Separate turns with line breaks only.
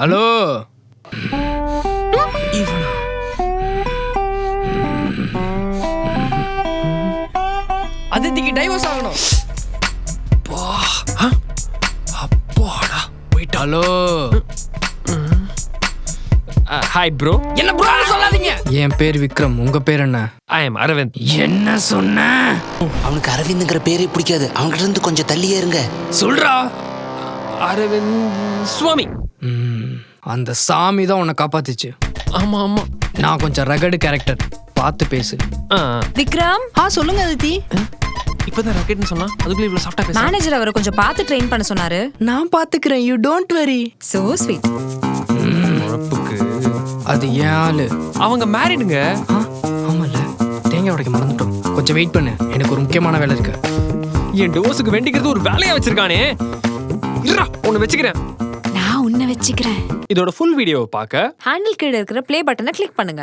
Hello.
அதித்திக்கு divorce ஆகணும்.
அப்பாடா போயிட்டா. ஹலோ.
Hi bro.
என்ன ப்ரோ சொல்லாதீங்க.
என் பேர் விக்ரம், உங்க பேர் என்ன?
I am Aravind.
என்ன சொன்ன?
அவனுக்கு அரவிந்த்ங்கிற பேரே பிடிக்காது. அவன்கிட்ட இருந்து கொஞ்சம் தள்ளியே இருங்க.
சொல்றா.
அரவிந்த் சுவாமி.
அந்த சாமி தான் உன்னை காப்பாத்துச்சு.
ஆமா ஆமா.
நான் கொஞ்சம் ரகடு கேரக்டர், பார்த்து பேசு.
விக்ரம்.
சொல்லுங்க அதித்தி.
இப்பதான் ராக்கெட்னு சொன்னா அதுக்குள்ள இவ்வளவு சாஃப்ட்டா பேச.
மேனேஜர் அவரை கொஞ்சம் பார்த்து ட்ரெயின் பண்ண சொன்னாரு.
நான் பாத்துக்கிறேன், you don't worry.
So sweet.
அது ஏன் ஆளு.
அவங்க மேரிடுங்க.
ஆமால, தேங்காய் உடைக்க மறந்துட்டோம். கொஞ்சம் வெயிட் பண்ணு, எனக்கு ஒரு முக்கியமான வேலை இருக்கு.
என் டோஸுக்கு வேண்டிக்கிறது ஒரு வேலையா வச்சிருக்கானே. இருடா, உன்னை வச்சுக்கிறேன்.
நான் உன்னை வச்சுக்கிறேன்.
இதோட ஃபுல் வீடியோவை பார்க்க
ஹேண்டில் கீழ இருக்கிற ப்ளே பட்டனை கிளிக் பண்ணுங்க.